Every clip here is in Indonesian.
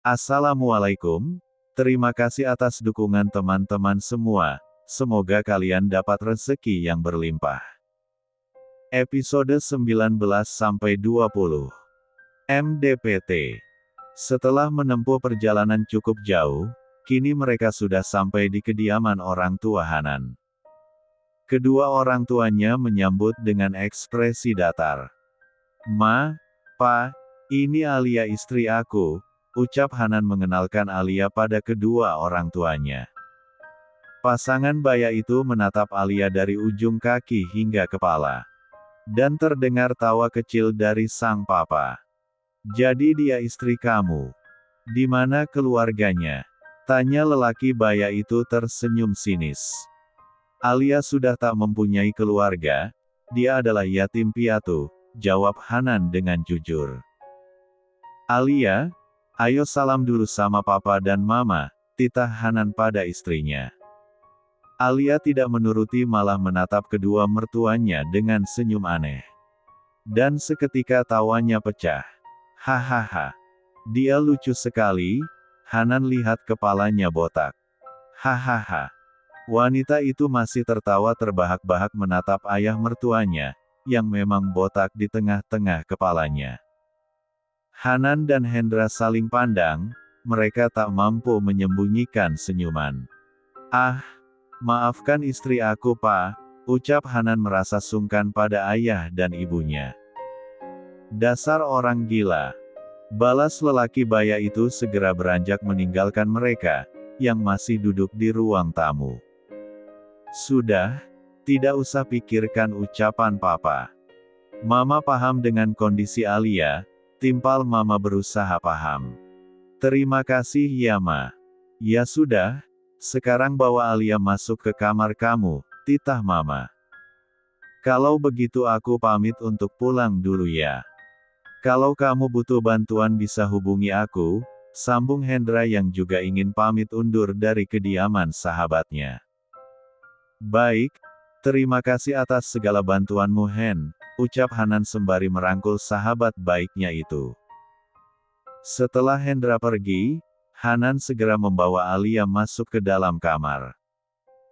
Assalamualaikum, terima kasih atas dukungan teman-teman semua, semoga kalian dapat rezeki yang berlimpah. Episode 19-20 MDPT. Setelah menempuh perjalanan cukup jauh, kini mereka sudah sampai di kediaman orang tua Hanan. Kedua orang tuanya menyambut dengan ekspresi datar. "Ma, Pa, ini Alia istri aku," ucap Hanan mengenalkan Alia pada kedua orang tuanya. Pasangan baya itu menatap Alia dari ujung kaki hingga kepala. Dan terdengar tawa kecil dari sang papa. "Jadi dia istri kamu? Di mana keluarganya?" tanya lelaki baya itu tersenyum sinis. "Alia sudah tak mempunyai keluarga, dia adalah yatim piatu," jawab Hanan dengan jujur. "Alia, ayo salam dulu sama papa dan mama," titah Hanan pada istrinya. Alia tidak menuruti malah menatap kedua mertuanya dengan senyum aneh. Dan seketika tawanya pecah. "Hahaha. Dia lucu sekali," Hanan lihat kepalanya botak. "Hahaha." Wanita itu masih tertawa terbahak-bahak menatap ayah mertuanya, yang memang botak di tengah-tengah kepalanya. Hanan dan Hendra saling pandang, mereka tak mampu menyembunyikan senyuman. "Ah, maafkan istri aku, Pa," ucap Hanan merasa sungkan pada ayah dan ibunya. "Dasar orang gila," balas lelaki baya itu segera beranjak meninggalkan mereka, yang masih duduk di ruang tamu. "Sudah, tidak usah pikirkan ucapan Papa. Mama paham dengan kondisi Alia," timpal Mama berusaha paham. "Terima kasih ya Ma." "Ya sudah, sekarang bawa Alia masuk ke kamar kamu," titah Mama. "Kalau begitu aku pamit untuk pulang dulu ya. Kalau kamu butuh bantuan bisa hubungi aku," sambung Hendra yang juga ingin pamit undur dari kediaman sahabatnya. "Baik, terima kasih atas segala bantuanmu Hen," ucap Hanan sembari merangkul sahabat baiknya itu. Setelah Hendra pergi, Hanan segera membawa Alia masuk ke dalam kamar.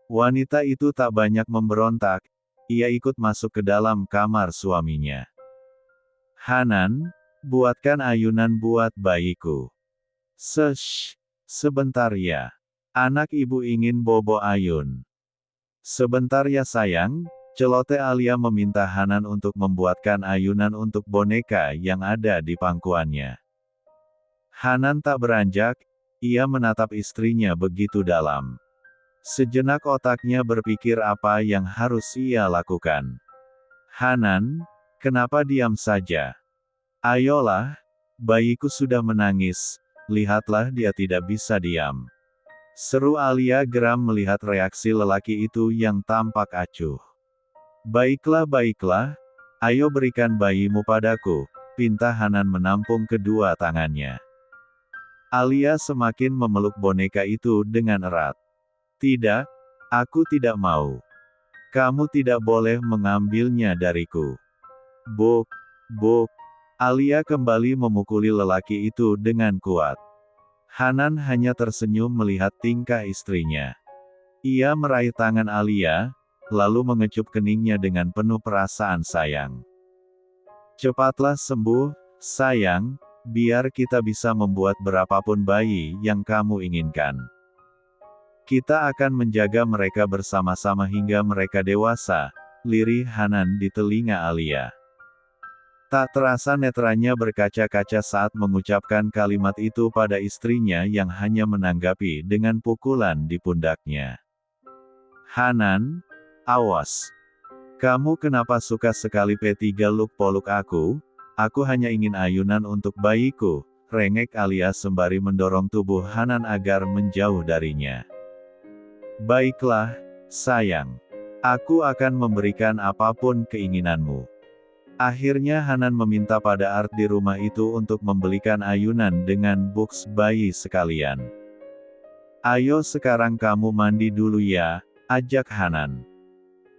Wanita itu tak banyak memberontak, ia ikut masuk ke dalam kamar suaminya. "Hanan, buatkan ayunan buat bayiku." Sebentar ya. Anak ibu ingin bobo ayun." "Sebentar ya sayang," celoteh Alia meminta Hanan untuk membuatkan ayunan untuk boneka yang ada di pangkuannya. Hanan tak beranjak, ia menatap istrinya begitu dalam. Sejenak otaknya berpikir apa yang harus ia lakukan. "Hanan, kenapa diam saja? Ayolah, bayiku sudah menangis, lihatlah dia tidak bisa diam." Seru Alia geram melihat reaksi lelaki itu yang tampak acuh. Baiklah, ayo berikan bayimu padaku," pinta Hanan menampung kedua tangannya. Alia semakin memeluk boneka itu dengan erat. "Tidak, aku tidak mau. Kamu tidak boleh mengambilnya dariku." "Buk, buk." Alia kembali memukuli lelaki itu dengan kuat. Hanan hanya tersenyum melihat tingkah istrinya. Ia meraih tangan Alia, lalu mengecup keningnya dengan penuh perasaan sayang. "Cepatlah sembuh, sayang, biar kita bisa membuat berapapun bayi yang kamu inginkan. Kita akan menjaga mereka bersama-sama hingga mereka dewasa," lirih Hanan di telinga Alia. Tak terasa netranya berkaca-kaca saat mengucapkan kalimat itu pada istrinya yang hanya menanggapi dengan pukulan di pundaknya. "Hanan, awas. Kamu kenapa suka sekali P3 peluk aku? Aku hanya ingin ayunan untuk bayiku," rengek Alia sembari mendorong tubuh Hanan agar menjauh darinya. "Baiklah, sayang. Aku akan memberikan apapun keinginanmu." Akhirnya Hanan meminta pada Art di rumah itu untuk membelikan ayunan dengan box bayi sekalian. "Ayo sekarang kamu mandi dulu ya," ajak Hanan.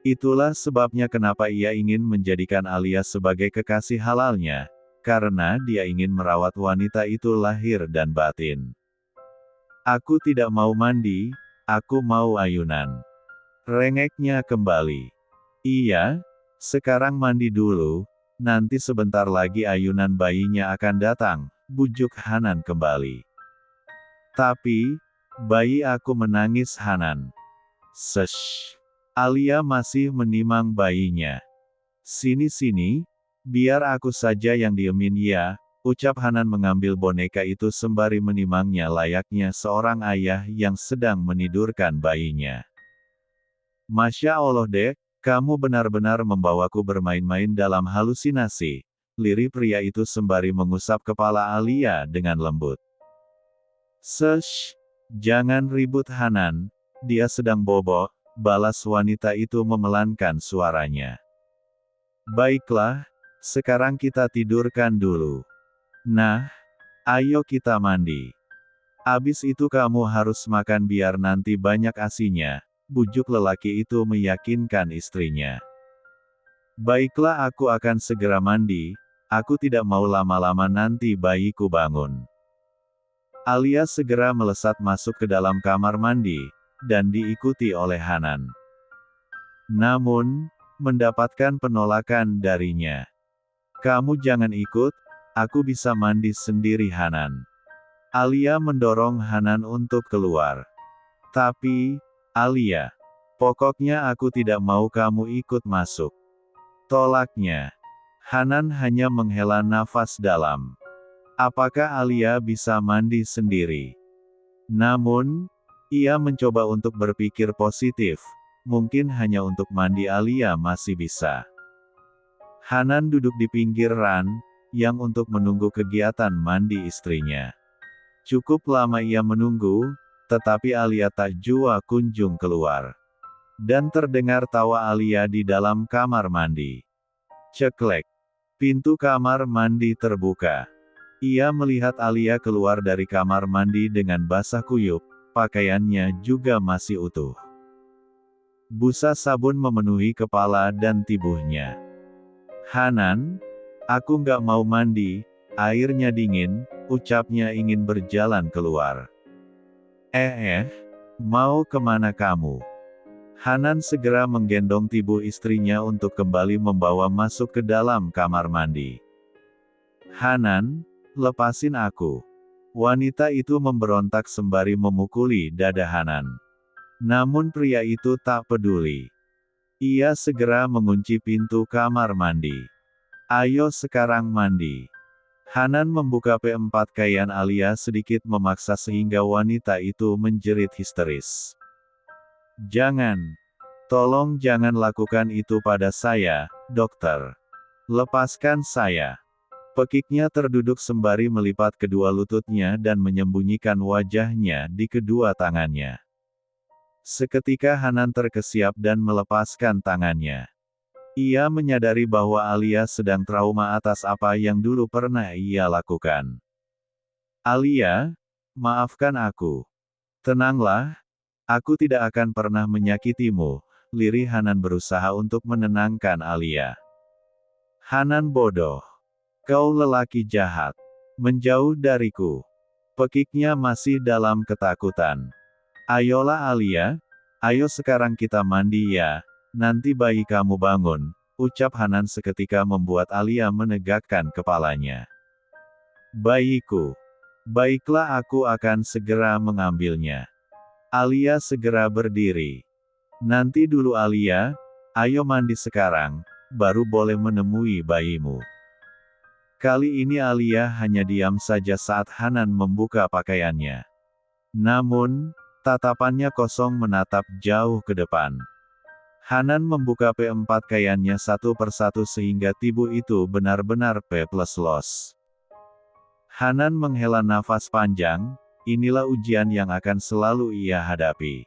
Itulah sebabnya kenapa ia ingin menjadikan Alia sebagai kekasih halalnya, karena dia ingin merawat wanita itu lahir dan batin. Aku tidak mau mandi, aku mau ayunan. Rengeknya kembali. Iya, sekarang mandi dulu, nanti sebentar lagi ayunan bayinya akan datang, bujuk Hanan kembali. Tapi, bayi aku menangis Hanan. Sesh. Alia masih menimang bayinya. Sini-sini, biar aku saja yang diemin ya, ucap Hanan mengambil boneka itu sembari menimangnya layaknya seorang ayah yang sedang menidurkan bayinya. Masya Allah dek, kamu benar-benar membawaku bermain-main dalam halusinasi, lirih pria itu sembari mengusap kepala Alia dengan lembut. Sesh, jangan ribut Hanan, dia sedang bobo, balas wanita itu memelankan suaranya. Baiklah, sekarang kita tidurkan dulu. Nah, ayo kita mandi. Abis itu kamu harus makan biar nanti banyak asinya, bujuk lelaki itu meyakinkan istrinya. Baiklah aku akan segera mandi, aku tidak mau lama-lama nanti bayiku bangun. Alia segera melesat masuk ke dalam kamar mandi, dan diikuti oleh Hanan. Namun, mendapatkan penolakan darinya. Kamu jangan ikut, aku bisa mandi sendiri Hanan. Alia mendorong Hanan untuk keluar. Tapi, Alia, pokoknya aku tidak mau kamu ikut masuk. Tolaknya. Hanan hanya menghela nafas dalam. Apakah Alia bisa mandi sendiri? Namun, ia mencoba untuk berpikir positif. Mungkin hanya untuk mandi Alia masih bisa. Hanan duduk di pinggir ran, yang untuk menunggu kegiatan mandi istrinya. Cukup lama ia menunggu, tetapi Alia tak jua kunjung keluar. Dan terdengar tawa Alia di dalam kamar mandi. Ceklek. Pintu kamar mandi terbuka. Ia melihat Alia keluar dari kamar mandi dengan basah kuyup, pakaiannya juga masih utuh. Busa sabun memenuhi kepala dan tubuhnya. Hanan, aku nggak mau mandi, airnya dingin, ucapnya ingin berjalan keluar. Mau kemana kamu? Hanan segera menggendong tubuh istrinya untuk kembali membawa masuk ke dalam kamar mandi. Hanan, lepasin aku. Wanita itu memberontak sembari memukuli dada Hanan. Namun pria itu tak peduli. Ia segera mengunci pintu kamar mandi. Ayo sekarang mandi. Hanan membuka P4 kain Alia sedikit memaksa sehingga wanita itu menjerit histeris. Jangan. Tolong jangan lakukan itu pada saya, dokter. Lepaskan saya. Pekiknya terduduk sembari melipat kedua lututnya dan menyembunyikan wajahnya di kedua tangannya. Seketika Hanan terkesiap dan melepaskan tangannya. Ia menyadari bahwa Alia sedang trauma atas apa yang dulu pernah ia lakukan. Alia, maafkan aku. Tenanglah, aku tidak akan pernah menyakitimu, lirih Hanan berusaha untuk menenangkan Alia. Hanan bodoh. Kau lelaki jahat. Menjauh dariku. Pekiknya masih dalam ketakutan. Ayolah Alia, ayo sekarang kita mandi ya, nanti bayi kamu bangun, ucap Hanan seketika membuat Alia menegakkan kepalanya. Bayiku. Baiklah aku akan segera mengambilnya. Alia segera berdiri. Nanti dulu Alia, ayo mandi sekarang, baru boleh menemui bayimu. Kali ini Alia hanya diam saja saat Hanan membuka pakaiannya. Namun, tatapannya kosong menatap jauh ke depan. Hanan membuka P4 kainnya satu persatu sehingga tubuh itu benar-benar P+los. Hanan menghela nafas panjang, inilah ujian yang akan selalu ia hadapi.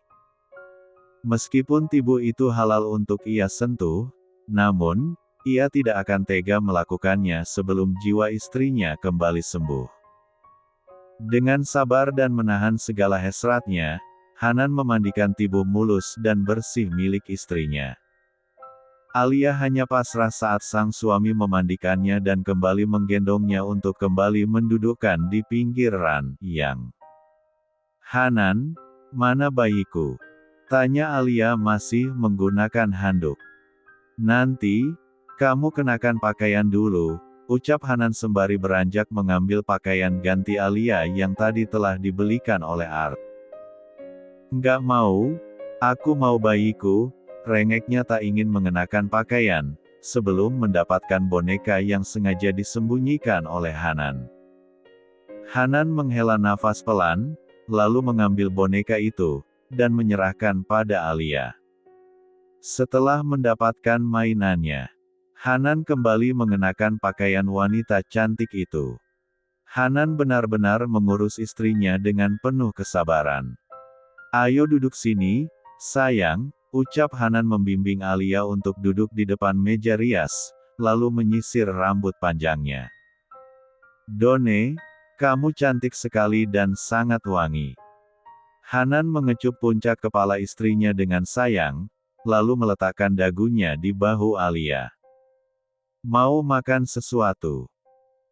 Meskipun tubuh itu halal untuk ia sentuh, namun, ia tidak akan tega melakukannya sebelum jiwa istrinya kembali sembuh. Dengan sabar dan menahan segala hasratnya, Hanan memandikan tubuh mulus dan bersih milik istrinya. Alia hanya pasrah saat sang suami memandikannya dan kembali menggendongnya untuk kembali mendudukkan di pinggir ranjang. "Hanan, mana bayiku?" tanya Alia masih menggunakan handuk. "Nanti, kamu kenakan pakaian dulu," ucap Hanan sembari beranjak mengambil pakaian ganti Alia yang tadi telah dibelikan oleh Art. "Nggak mau, aku mau bayiku," rengeknya tak ingin mengenakan pakaian, sebelum mendapatkan boneka yang sengaja disembunyikan oleh Hanan. Hanan menghela nafas pelan, lalu mengambil boneka itu, dan menyerahkan pada Alia. Setelah mendapatkan mainannya, Hanan kembali mengenakan pakaian wanita cantik itu. Hanan benar-benar mengurus istrinya dengan penuh kesabaran. "Ayo duduk sini, sayang," ucap Hanan membimbing Alia untuk duduk di depan meja rias, lalu menyisir rambut panjangnya. "Done, kamu cantik sekali dan sangat wangi." Hanan mengecup puncak kepala istrinya dengan sayang, lalu meletakkan dagunya di bahu Alia. "Mau makan sesuatu?"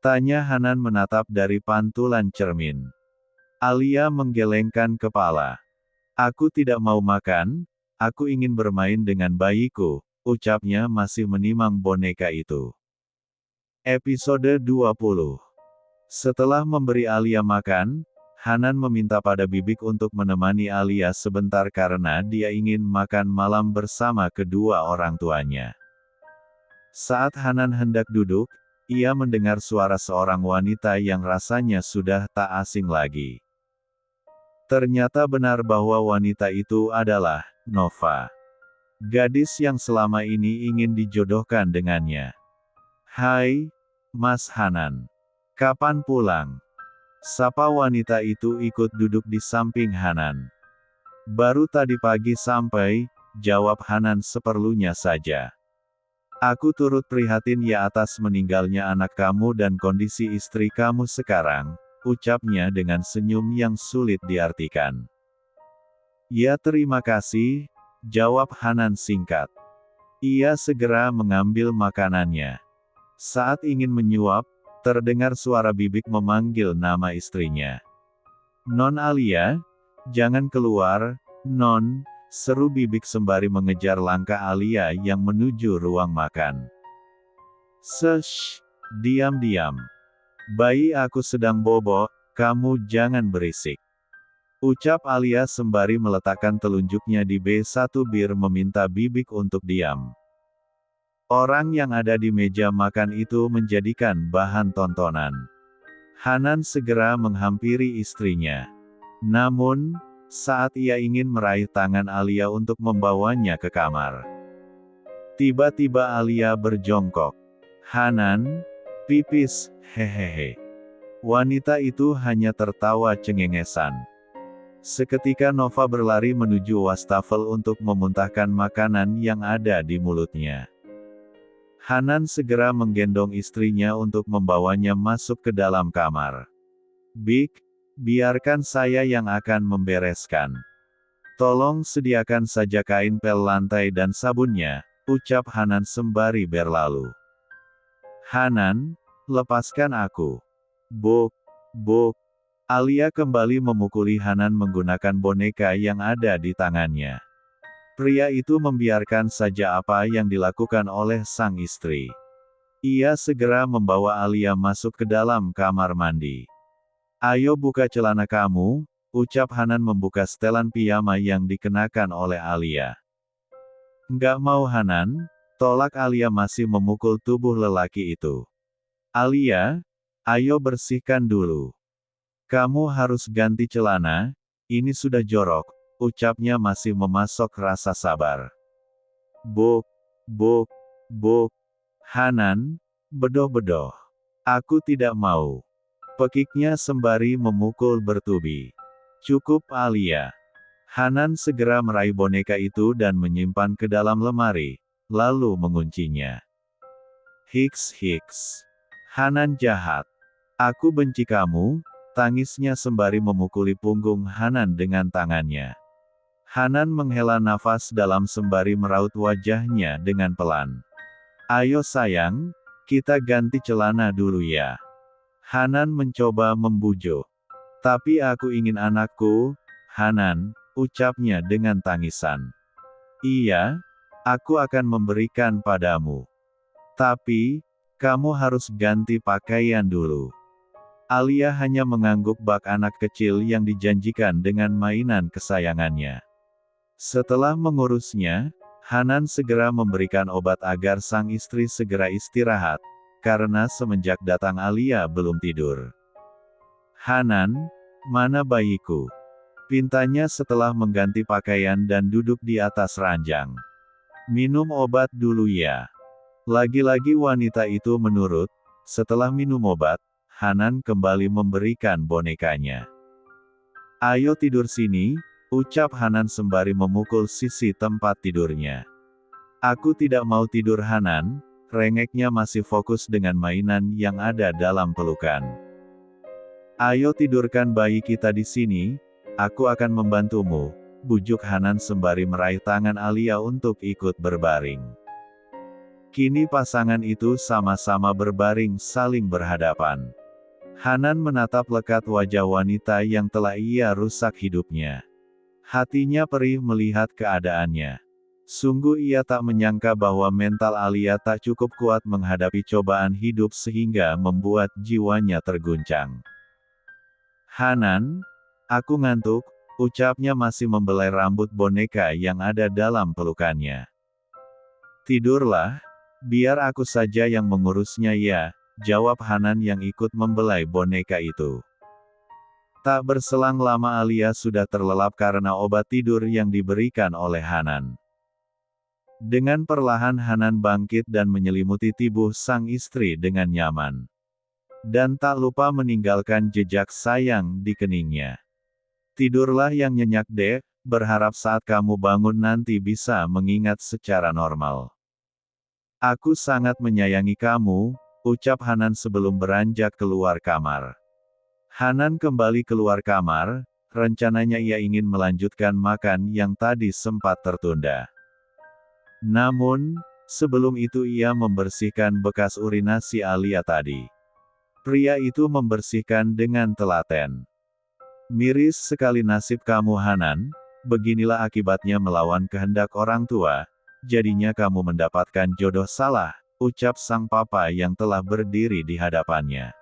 tanya Hanan menatap dari pantulan cermin. Alia menggelengkan kepala. "Aku tidak mau makan, aku ingin bermain dengan bayiku," ucapnya masih menimang boneka itu. Episode 20. Setelah memberi Alia makan, Hanan meminta pada Bibik untuk menemani Alia sebentar karena dia ingin makan malam bersama kedua orang tuanya. Saat Hanan hendak duduk, ia mendengar suara seorang wanita yang rasanya sudah tak asing lagi. Ternyata benar bahwa wanita itu adalah Nova, gadis yang selama ini ingin dijodohkan dengannya. "Hai, Mas Hanan. Kapan pulang?" sapa wanita itu ikut duduk di samping Hanan. "Baru tadi pagi sampai," jawab Hanan seperlunya saja. "Aku turut prihatin ya atas meninggalnya anak kamu dan kondisi istri kamu sekarang," ucapnya dengan senyum yang sulit diartikan. "Ya terima kasih," jawab Hanan singkat. Ia segera mengambil makanannya. Saat ingin menyuap, terdengar suara Bibik memanggil nama istrinya. "Non Alia, jangan keluar, Non," seru Bibik sembari mengejar langkah Alia yang menuju ruang makan. "Shh, diam-diam. Bayi aku sedang bobo, kamu jangan berisik," ucap Alia sembari meletakkan telunjuknya di B1 bir meminta Bibik untuk diam. Orang yang ada di meja makan itu menjadikan bahan tontonan. Hanan segera menghampiri istrinya. Namun, saat ia ingin meraih tangan Alia untuk membawanya ke kamar, tiba-tiba Alia berjongkok. "Hanan, pipis, hehehe." Wanita itu hanya tertawa cengengesan. Seketika Nova berlari menuju wastafel untuk memuntahkan makanan yang ada di mulutnya. Hanan segera menggendong istrinya untuk membawanya masuk ke dalam kamar. "Bik, biarkan saya yang akan membereskan. Tolong sediakan saja kain pel lantai dan sabunnya," ucap Hanan sembari berlalu. "Hanan, lepaskan aku." "Bok, bok." Alia kembali memukuli Hanan menggunakan boneka yang ada di tangannya. Pria itu membiarkan saja apa yang dilakukan oleh sang istri. Ia segera membawa Alia masuk ke dalam kamar mandi. "Ayo buka celana kamu," ucap Hanan membuka setelan piyama yang dikenakan oleh Alia. "Nggak mau Hanan," tolak Alia masih memukul tubuh lelaki itu. "Alia, ayo bersihkan dulu. Kamu harus ganti celana, ini sudah jorok," ucapnya masih memasok rasa sabar. "Bok, bok, bok. Hanan, bedoh-bedoh. Aku tidak mau." Pekiknya sembari memukul bertubi. "Cukup Alia." Hanan segera meraih boneka itu dan menyimpan ke dalam lemari, lalu menguncinya. "Hiks hiks. Hanan jahat. Aku benci kamu," tangisnya sembari memukuli punggung Hanan dengan tangannya. Hanan menghela nafas dalam sembari meraut wajahnya dengan pelan. Ayo sayang, kita ganti celana dulu ya. Hanan mencoba membujuk. Tapi aku ingin anakku, Hanan, ucapnya dengan tangisan. Iya, aku akan memberikan padamu. Tapi, kamu harus ganti pakaian dulu. Alia hanya mengangguk bak anak kecil yang dijanjikan dengan mainan kesayangannya. Setelah mengurusnya, Hanan segera memberikan obat agar sang istri segera istirahat, karena semenjak datang Alia belum tidur. Hanan, mana bayiku? Pintanya setelah mengganti pakaian dan duduk di atas ranjang. Minum obat dulu ya. Lagi-lagi wanita itu menurut. Setelah minum obat, Hanan kembali memberikan bonekanya. Ayo tidur sini, ucap Hanan sembari memukul sisi tempat tidurnya. Aku tidak mau tidur Hanan, rengeknya masih fokus dengan mainan yang ada dalam pelukan. Ayo tidurkan bayi kita di sini, aku akan membantumu, bujuk Hanan sembari meraih tangan Alia untuk ikut berbaring. Kini pasangan itu sama-sama berbaring saling berhadapan. Hanan menatap lekat wajah wanita yang telah ia rusak hidupnya. Hatinya perih melihat keadaannya. Sungguh ia tak menyangka bahwa mental Alia tak cukup kuat menghadapi cobaan hidup sehingga membuat jiwanya terguncang. Hanan, aku ngantuk, ucapnya masih membelai rambut boneka yang ada dalam pelukannya. Tidurlah, biar aku saja yang mengurusnya ya, jawab Hanan yang ikut membelai boneka itu. Tak berselang lama Alia sudah terlelap karena obat tidur yang diberikan oleh Hanan. Dengan perlahan Hanan bangkit dan menyelimuti tubuh sang istri dengan nyaman. Dan tak lupa meninggalkan jejak sayang di keningnya. Tidurlah yang nyenyak dek, berharap saat kamu bangun nanti bisa mengingat secara normal. Aku sangat menyayangi kamu, ucap Hanan sebelum beranjak keluar kamar. Hanan kembali keluar kamar, rencananya ia ingin melanjutkan makan yang tadi sempat tertunda. Namun, sebelum itu ia membersihkan bekas urinasi Alia tadi. Pria itu membersihkan dengan telaten. Miris sekali nasib kamu Hanan, beginilah akibatnya melawan kehendak orang tua, jadinya kamu mendapatkan jodoh salah, ucap sang papa yang telah berdiri di hadapannya.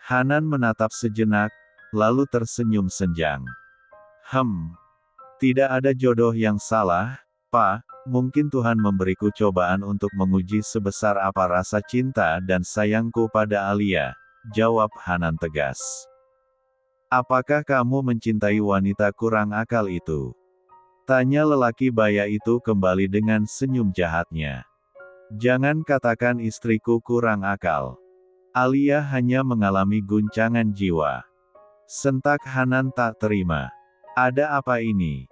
Hanan menatap sejenak, lalu tersenyum senjang. Tidak ada jodoh yang salah, Pak, mungkin Tuhan memberiku cobaan untuk menguji sebesar apa rasa cinta dan sayangku pada Alia, jawab Hanan tegas. Apakah kamu mencintai wanita kurang akal itu? Tanya lelaki baya itu kembali dengan senyum jahatnya. Jangan katakan istriku kurang akal. Alia hanya mengalami guncangan jiwa. Sentak Hanan tak terima. Ada apa ini?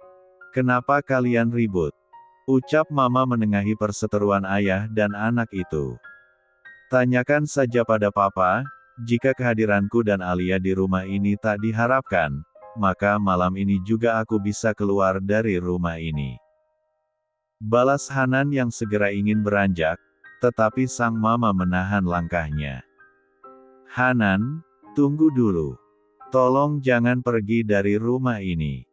Kenapa kalian ribut? Ucap mama menengahi perseteruan ayah dan anak itu. Tanyakan saja pada papa, jika kehadiranku dan Alia di rumah ini tak diharapkan, maka malam ini juga aku bisa keluar dari rumah ini. Balas Hanan yang segera ingin beranjak, tetapi sang mama menahan langkahnya. Hanan, tunggu dulu. Tolong jangan pergi dari rumah ini.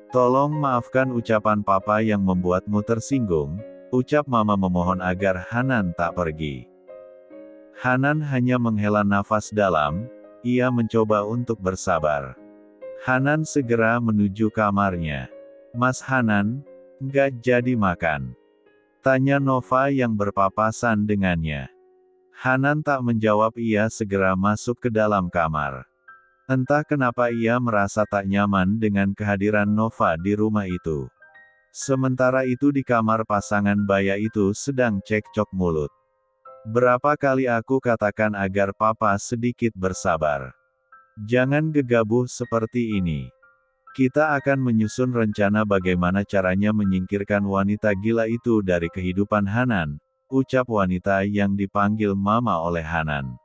Tolong maafkan ucapan papa yang membuatmu tersinggung, ucap mama memohon agar Hanan tak pergi. Hanan hanya menghela nafas dalam, ia mencoba untuk bersabar. Hanan segera menuju kamarnya. Mas Hanan, nggak jadi makan? Tanya Nova yang berpapasan dengannya. Hanan tak menjawab, ia segera masuk ke dalam kamar. Entah kenapa ia merasa tak nyaman dengan kehadiran Nova di rumah itu. Sementara itu di kamar pasangan baya itu sedang cekcok mulut. Berapa kali aku katakan agar papa sedikit bersabar. Jangan gegabah seperti ini. Kita akan menyusun rencana bagaimana caranya menyingkirkan wanita gila itu dari kehidupan Hanan, ucap wanita yang dipanggil mama oleh Hanan.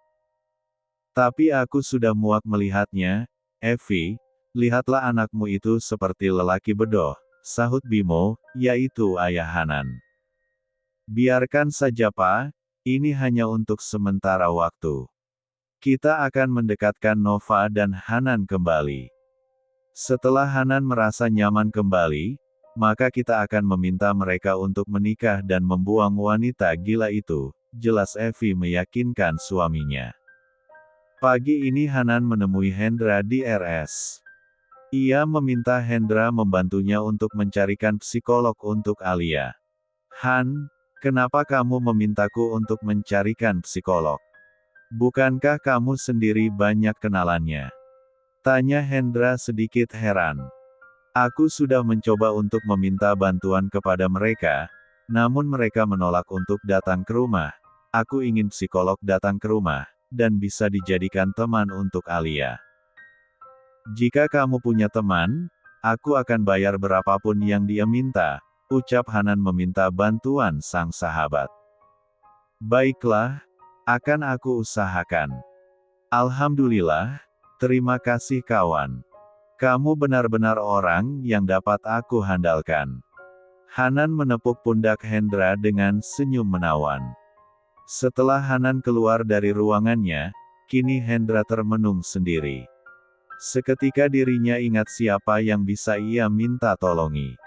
Tapi aku sudah muak melihatnya, Evi, lihatlah anakmu itu seperti lelaki bedoh, sahut Bimo, yaitu ayah Hanan. Biarkan saja Pak, ini hanya untuk sementara waktu. Kita akan mendekatkan Nova dan Hanan kembali. Setelah Hanan merasa nyaman kembali, maka kita akan meminta mereka untuk menikah dan membuang wanita gila itu, jelas Evi meyakinkan suaminya. Pagi ini Hanan menemui Hendra di RS. Ia meminta Hendra membantunya untuk mencarikan psikolog untuk Alia. Han, kenapa kamu memintaku untuk mencarikan psikolog? Bukankah kamu sendiri banyak kenalannya? Tanya Hendra sedikit heran. Aku sudah mencoba untuk meminta bantuan kepada mereka, namun mereka menolak untuk datang ke rumah. Aku ingin psikolog datang ke rumah, dan bisa dijadikan teman untuk Alia. Jika kamu punya teman, aku akan bayar berapapun yang dia minta, ucap Hanan meminta bantuan sang sahabat. Baiklah, akan aku usahakan. Alhamdulillah, terima kasih kawan. Kamu benar-benar orang yang dapat aku handalkan. Hanan menepuk pundak Hendra dengan senyum menawan. Setelah Hanan keluar dari ruangannya, kini Hendra termenung sendiri. Seketika dirinya ingat siapa yang bisa ia minta tolongi.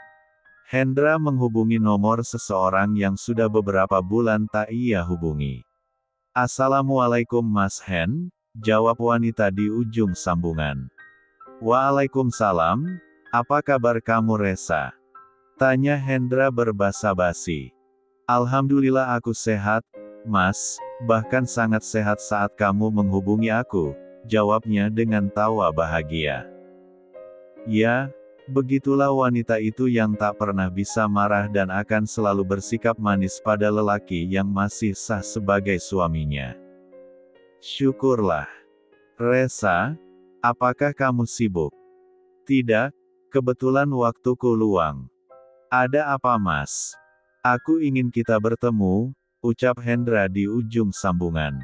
Hendra menghubungi nomor seseorang yang sudah beberapa bulan tak ia hubungi. Assalamualaikum Mas Hen, jawab wanita di ujung sambungan. Waalaikumsalam, apa kabar kamu Resa? Tanya Hendra berbasa-basi. Alhamdulillah aku sehat, Mas, bahkan sangat sehat saat kamu menghubungi aku, jawabnya dengan tawa bahagia. Ya, begitulah wanita itu yang tak pernah bisa marah dan akan selalu bersikap manis pada lelaki yang masih sah sebagai suaminya. Syukurlah. Resa, apakah kamu sibuk? Tidak, kebetulan waktuku luang. Ada apa Mas? Aku ingin kita bertemu, ucap Hendra di ujung sambungan.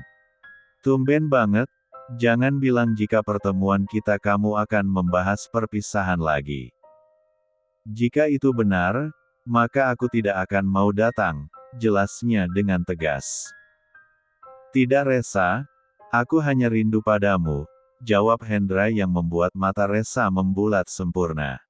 Tumben banget, jangan bilang jika pertemuan kita kamu akan membahas perpisahan lagi. Jika itu benar, maka aku tidak akan mau datang, jelasnya dengan tegas. Tidak Resa, aku hanya rindu padamu, jawab Hendra yang membuat mata Resa membulat sempurna.